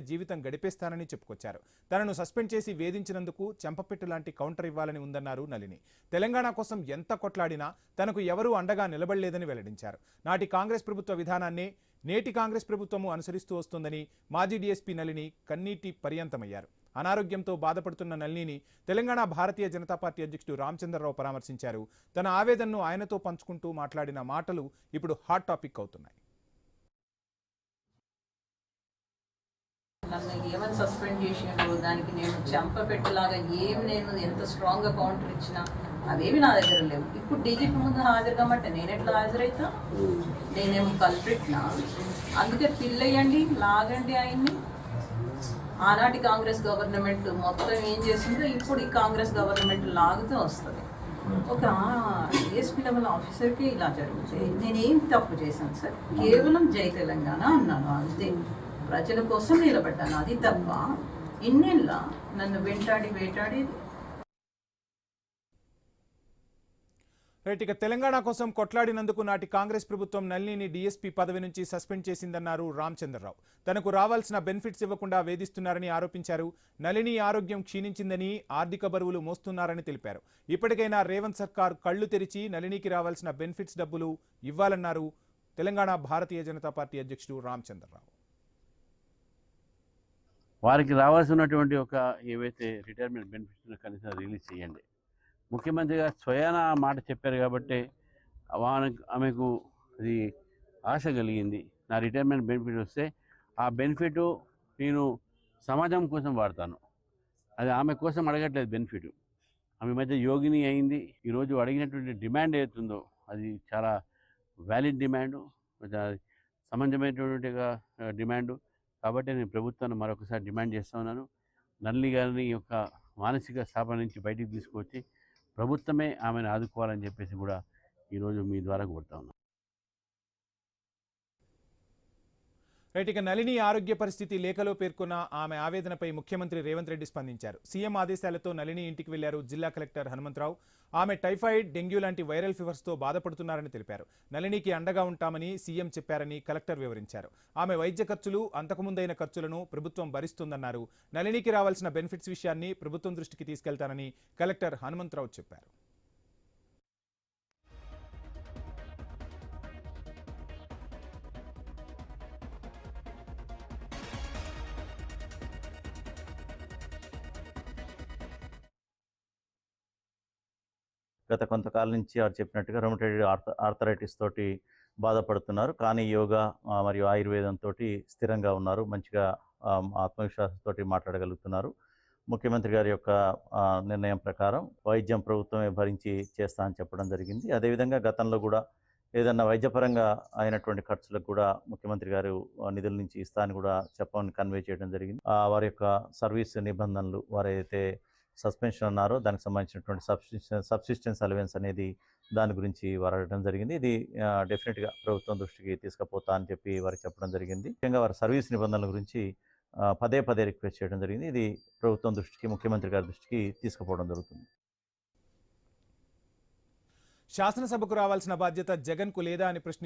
జీవితం గడిపేస్తానని చెప్పుకొచ్చారు. తనను సస్పెండ్ చేసి వేధించినందుకు చెంపపెట్టు లాంటి కౌంటర్ ఇవ్వాలని ఉందన్నారు నళిని. తెలంగాణ కోసం ఎంత కొట్లాడినా తనకు ఎవరూ అండగా నిలబడలేదని వెల్లడించారు. నాటి కాంగ్రెస్ ప్రభుత్వ విధానాన్ని నేటి కాంగ్రెస్ ప్రభుత్వము అనుసరిస్తూ వస్తోందని మాజీ డీఎస్పీ నళిని కన్నీటి పర్యంతమయ్యారు. అనారోగ్యంతో బాధపడుతున్న నళినిని తెలంగాణ భారతీయ జనతా పార్టీ అధ్యక్షుడు రామచంద్రరావు పరామర్శించారు. తన ఆవేదనను ఆయనతో పంచుకుంటూ మాట్లాడిన మాటలు ఇప్పుడు హాట్ టాపిక్ అవుతున్నాయి. నన్ను ఏమని సస్పెండ్ చేసిండ్రు, దానికి నేను చెంపపెట్టులాగా నేను ఎంత స్ట్రాంగ్గా కౌంటర్ ఇచ్చినా అవేమి నా దగ్గర లేవు. ఇప్పుడు డీజీపీ ముందు హాజరు కమ్మంటే నేను ఎట్లా హాజరైతా? నేనేమో కల్పెట్టినా, అందుకే పిల్లయ్యండి, లాగండి ఆయన్ని. ఆనాటి కాంగ్రెస్ గవర్నమెంట్ మొత్తం ఏం చేసిందో ఇప్పుడు ఈ కాంగ్రెస్ గవర్నమెంట్ లాగుతూ వస్తుంది. ఒక డిఎస్పీ లెవెల్ ఆఫీసర్కి ఇలా జరుగుతుంది. నేనేం తప్పు చేశాను సార్? కేవలం జై తెలంగాణ అన్నాను అంతే. ప్రజల కోసం నిలబడ్డాను, అది తప్ప ఇన్నేళ్ళ నన్ను వేటాడేది. ఇక తెలంగాణ కోసం కొట్లాడినందుకు నాటి కాంగ్రెస్ ప్రభుత్వం నళినిని డీఎస్పీ పదవి నుంచి సస్పెండ్ చేసిందన్నారు రామచంద్రరావు. తనకు రావాల్సిన బెనిఫిట్స్ ఇవ్వకుండా వేధిస్తున్నారని ఆరోపించారు. నళిని ఆరోగ్యం క్షీణించిందని, ఆర్థిక బరువులు మోస్తున్నారని తెలిపారు. ఇప్పటికైనా రేవంత్ సర్కార్ కళ్లు తెరిచి నళినికి రావాల్సిన బెనిఫిట్స్ డబ్బులు ఇవ్వాలన్నారు తెలంగాణ భారతీయ జనతా పార్టీ అధ్యక్షుడు రామచంద్రరావు. వారికి రావాల్సినటువంటి ఒక ఏవైతే రిటైర్మెంట్ బెనిఫిట్స్ కనీసం రిలీజ్ చేయండి. ముఖ్యమంత్రిగా స్వయాన మాట చెప్పారు కాబట్టి ఆమెకు అది ఆశ కలిగింది. నా రిటైర్మెంట్ బెనిఫిట్ వస్తే ఆ బెనిఫిట్ నేను సమాజం కోసం వాడతాను, అది ఆమె కోసం అడగట్లేదు బెనిఫిట్. ఆమె మధ్య యోగిని అయింది. ఈరోజు అడిగినటువంటి డిమాండ్ ఏతుందో అది చాలా వ్యాలిడ్ డిమాండు, సమంజసమైనటువంటి డిమాండు. కాబట్టి నేను ప్రభుత్వాన్ని మరొకసారి డిమాండ్ చేస్తూ ఉన్నాను. నళిని గారిని యొక్క మానసిక స్థాపన నుంచి బయటికి తీసుకొచ్చి ప్రభుత్వమే ఆమెను ఆదుకోవాలని చెప్పేసి కూడా ఈరోజు మీ ద్వారా కోరుతా ఉన్నాను. ఇక నళిని ఆరోగ్య పరిస్థితి లేఖలో పేర్కొన్న ఆమె ఆవేదనపై ముఖ్యమంత్రి రేవంత్ రెడ్డి స్పందించారు. సీఎం ఆదేశాలతో నళిని ఇంటికి వెళ్లారు జిల్లా కలెక్టర్ హనుమంతరావు. ఆమె టైఫాయిడ్, డెంగ్యూ లాంటి వైరల్ ఫీవర్స్తో బాధపడుతున్నారని తెలిపారు. నళినికి అండగా ఉంటామని సీఎం చెప్పారని కలెక్టర్ వివరించారు. ఆమె వైద్య ఖర్చులు, అంతకుముందైన ఖర్చులను ప్రభుత్వం భరిస్తుందన్నారు. నళినికి రావాల్సిన బెనిఫిట్స్ విషయాన్ని ప్రభుత్వం దృష్టికి తీసుకెళ్తానని కలెక్టర్ హనుమంతరావు చెప్పారు. గత కొంతకాలం నుంచి వారు చెప్పినట్టుగా రొమటైడ్ ఆర్థరైటిస్ తోటి బాధపడుతున్నారు. కానీ యోగా మరియు ఆయుర్వేదంతో స్థిరంగా ఉన్నారు, మంచిగా ఆత్మవిశ్వాసంతో మాట్లాడగలుగుతున్నారు. ముఖ్యమంత్రి గారి యొక్క నిర్ణయం ప్రకారం వైద్యం ప్రభుత్వమే భరించి చేస్తా అని చెప్పడం జరిగింది. అదేవిధంగా గతంలో కూడా ఏదన్నా వైద్యపరంగా అయినటువంటి ఖర్చులకు కూడా ముఖ్యమంత్రి గారు నిధుల నుంచి ఇస్తా అని కూడా చెప్పని కన్వే చేయడం జరిగింది. వారి యొక్క సర్వీస్ నిబంధనలు, వారైతే సస్పెన్షన్ అన్నారో దానికి సంబంధించినటువంటి సబ్సిస్టెన్స్ అలవెన్స్ అనేది దాని గురించి వారు అడగడం జరిగింది. ఇది డెఫినెట్గా ప్రభుత్వం దృష్టికి తీసుకుపోతా అని చెప్పి వారికి చెప్పడం జరిగింది. ముఖ్యంగా వారి సర్వీస్ నిబంధనల గురించి పదే రిక్వెస్ట్ చేయడం జరిగింది. ఇది ప్రభుత్వం దృష్టికి, ముఖ్యమంత్రి గారి దృష్టికి తీసుకుపోవడం జరుగుతుంది. శాసనసభకు రావాల్సిన బాధ్యత జగన్కు లేదా అని ప్రశ్నించారు.